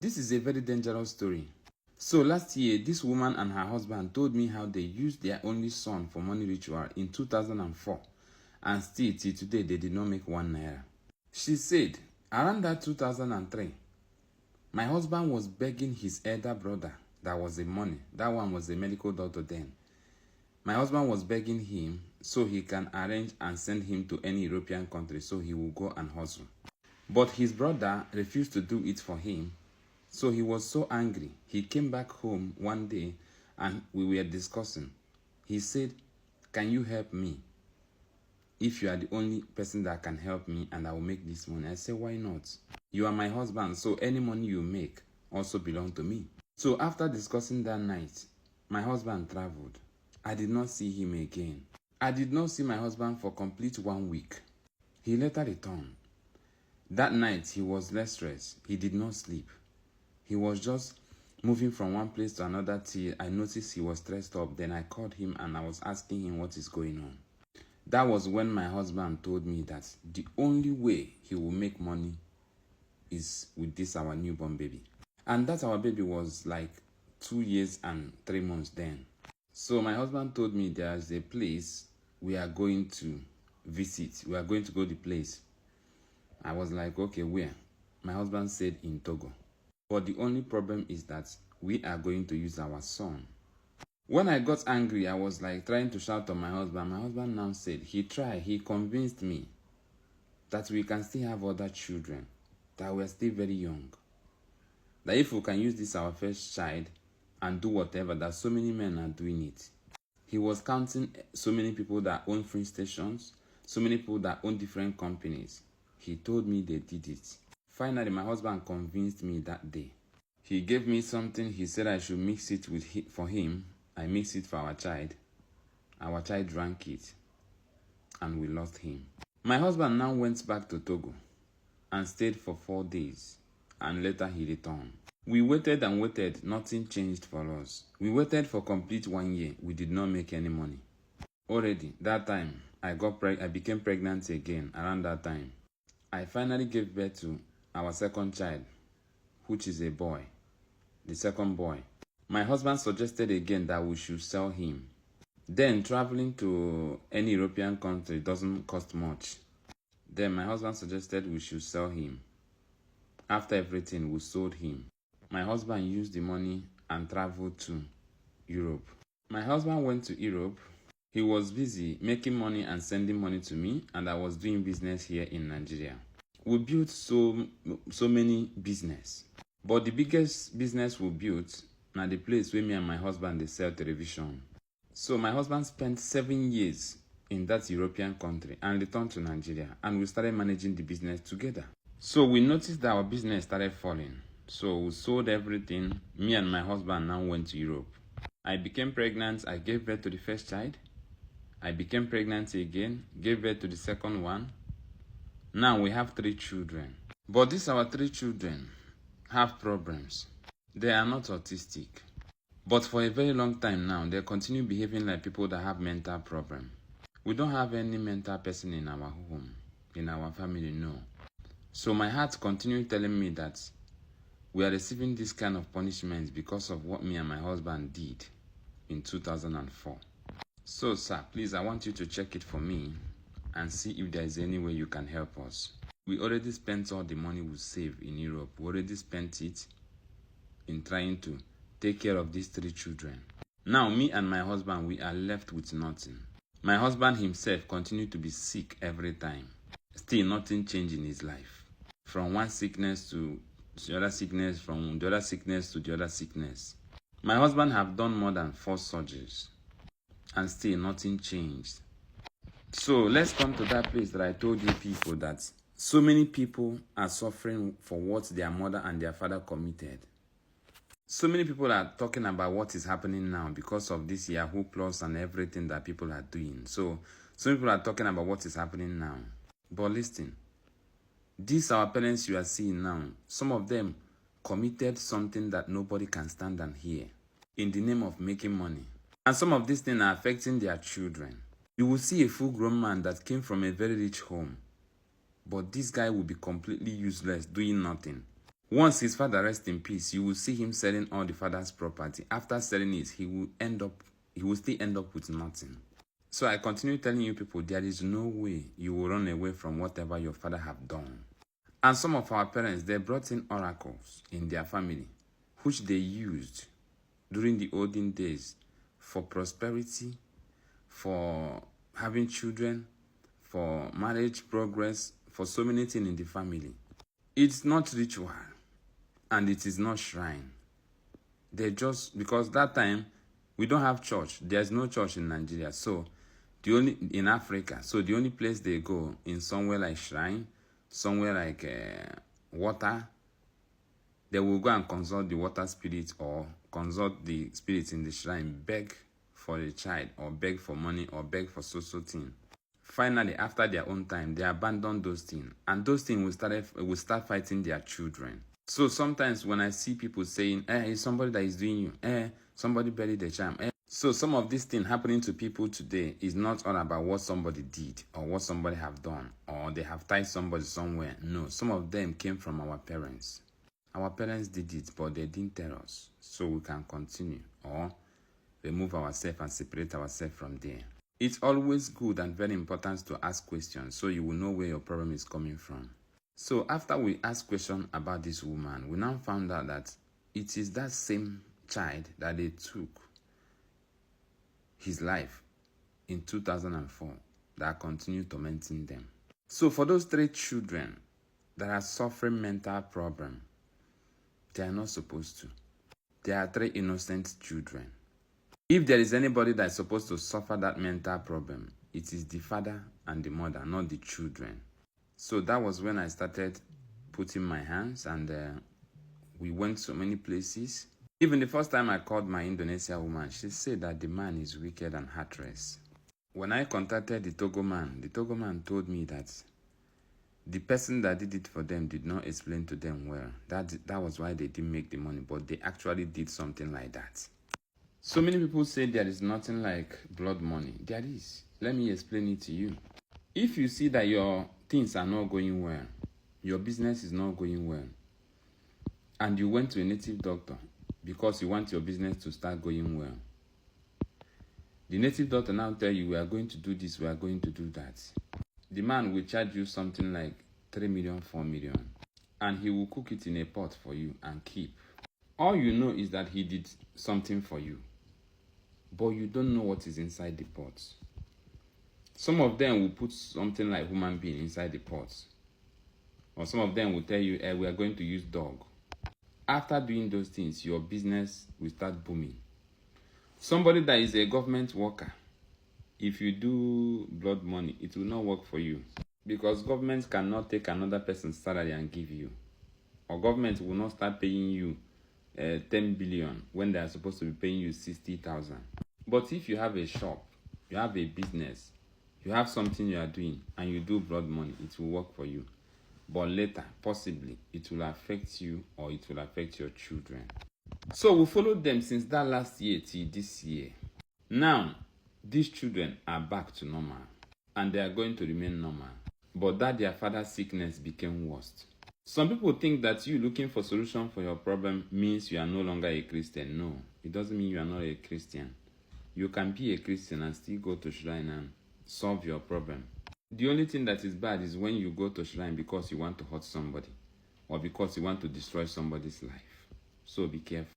This is a very dangerous story. So last year, this woman and her husband told me how they used their only son for money ritual in 2004, and still till today they did not make 1 naira. She said, around that 2003, my husband was begging his elder brother, that was the money, that one was a medical doctor then. My husband was begging him so he can arrange and send him to any European country so he will go and hustle. But his brother refused to do it for him. So he was so angry. He came back home one day and we were discussing. He said, can you help me? If you are the only person that can help me and I will make this money. I said, why not? You are my husband, so any money you make also belong to me. So after discussing that night, my husband traveled. I did not see him again. I did not see my husband for complete 1 week. He later returned. That night, he was less stressed. He did not sleep. He was just moving from one place to another till I noticed he was stressed up. Then I called him and I was asking him what is going on. That was when my husband told me that the only way he will make money is with this our newborn baby. And that our baby was like 2 years and 3 months then. So my husband told me there's a place we are going to visit. We are going to go to the place. I was like, okay, where? My husband said in Togo. But the only problem is that we are going to use our son. When I got angry, I was like trying to shout on my husband. My husband now said, he convinced me that we can still have other children, that we are still very young. That if we can use this our first child and do whatever, that so many men are doing it. He was counting so many people that own free stations, so many people that own different companies. He told me they did it. Finally, my husband convinced me that day. He gave me something. He said I should mix it for him. I mixed it for our child. Our child drank it. And we lost him. My husband now went back to Togo and stayed for 4 days. And later he returned. We waited and waited. Nothing changed for us. We waited for complete 1 year. We did not make any money. Already, that time, I became pregnant again around that time. I finally gave birth to our second child, which is a boy, the second boy. My husband suggested again that we should sell him. Then traveling to any European country doesn't cost much. Then my husband suggested we should sell him. After everything, we sold him. My husband used the money and traveled to Europe. My husband went to Europe. He was busy making money and sending money to me, and I was doing business here in Nigeria. We built so many business. But the biggest business we built na the place where me and my husband they sell television. So my husband spent 7 years in that European country and returned to Nigeria, and we started managing the business together. So we noticed that our business started falling. So we sold everything. Me and my husband now went to Europe. I became pregnant. I gave birth to the first child. I became pregnant again, gave birth to the second one. Now we have 3 children. But these our 3 children have problems. They are not autistic. But for a very long time now, they continue behaving like people that have mental problems. We don't have any mental person in our home, in our family, no. So my heart continued telling me that we are receiving this kind of punishment because of what me and my husband did in 2004. So sir, please, I want you to check it for me and see if there is any way you can help us. We already spent all the money we saved in Europe. We already spent it in trying to take care of these 3 children. Now, me and my husband, we are left with nothing. My husband himself continued to be sick every time. Still, nothing changed in his life. From one sickness to the other sickness, from the other sickness to the other sickness. My husband have done more than 4 surgeries. And still, nothing changed. So let's come to that place that I told you people that so many people are suffering for what their mother and their father committed. So many people are talking about what is happening now because of this Yahoo Plus and everything that people are doing. So some people are talking about what is happening now. But listen, these our parents you are seeing now, some of them committed something that nobody can stand and hear in the name of making money. And some of these things are affecting their children. You will see a full-grown man that came from a very rich home. But this guy will be completely useless, doing nothing. Once his father rests in peace, you will see him selling all the father's property. After selling it, he will still end up with nothing. So I continue telling you people, there is no way you will run away from whatever your father have done. And some of our parents, they brought in oracles in their family, which they used during the olden days for prosperity, for having children, for marriage progress, for so many things in the family. It's not ritual and it is not shrine. They just, because that time we don't have church. There's no church in Nigeria. So in Africa, so the only place they go in somewhere like shrine, somewhere like water, they will go and consult the water spirit or consult the spirits in the shrine, beg for a child or beg for money or beg for so thing. Finally, after their own time, they abandon those things, and those things will start fighting their children. So sometimes when I see people saying, it's somebody that is doing you, somebody buried the charm. So some of these things happening to people today is not all about what somebody did or what somebody have done or they have tied somebody somewhere. No, some of them came from our parents. Our parents did it, but they didn't tell us. So we can continue or remove ourselves and separate ourselves from there. It's always good and very important to ask questions so you will know where your problem is coming from. So after we asked questions about this woman, we now found out that it is that same child that they took his life in 2004 that continued tormenting them. So for those 3 children that are suffering mental problem, they are not supposed to. They are 3 innocent children. If there is anybody that is supposed to suffer that mental problem, it is the father and the mother, not the children. So that was when I started putting my hands, and we went so many places. Even the first time I called my Indonesia woman, she said that the man is wicked and heartless. When I contacted the Togo man told me that the person that did it for them did not explain to them well. That was why they didn't make the money, but they actually did something like that. So many people say there is nothing like blood money. There is. Let me explain it to you. If you see that your things are not going well, your business is not going well, and you went to a native doctor because you want your business to start going well, the native doctor now tell you, we are going to do this, we are going to do that. The man will charge you something like 3 million, 4 million, and he will cook it in a pot for you and keep. All you know is that he did something for you, but you don't know what is inside the pot. Some of them will put something like human being inside the pot. Or some of them will tell you, we are going to use dog. After doing those things, your business will start booming. Somebody that is a government worker, if you do blood money, it will not work for you. Because government cannot take another person's salary and give you. Or government will not start paying you 10 billion when they are supposed to be paying you 60,000. But if you have a shop, you have a business, you have something you are doing, and you do blood money, it will work for you. But later, possibly, it will affect you or it will affect your children. So we followed them since that last year till this year. Now, these children are back to normal, and they are going to remain normal. But that their father's sickness became worse. Some people think that you looking for solution for your problem means you are no longer a Christian. No, it doesn't mean you are not a Christian. You can be a Christian and still go to shrine and solve your problem. The only thing that is bad is when you go to shrine because you want to hurt somebody or because you want to destroy somebody's life. So be careful.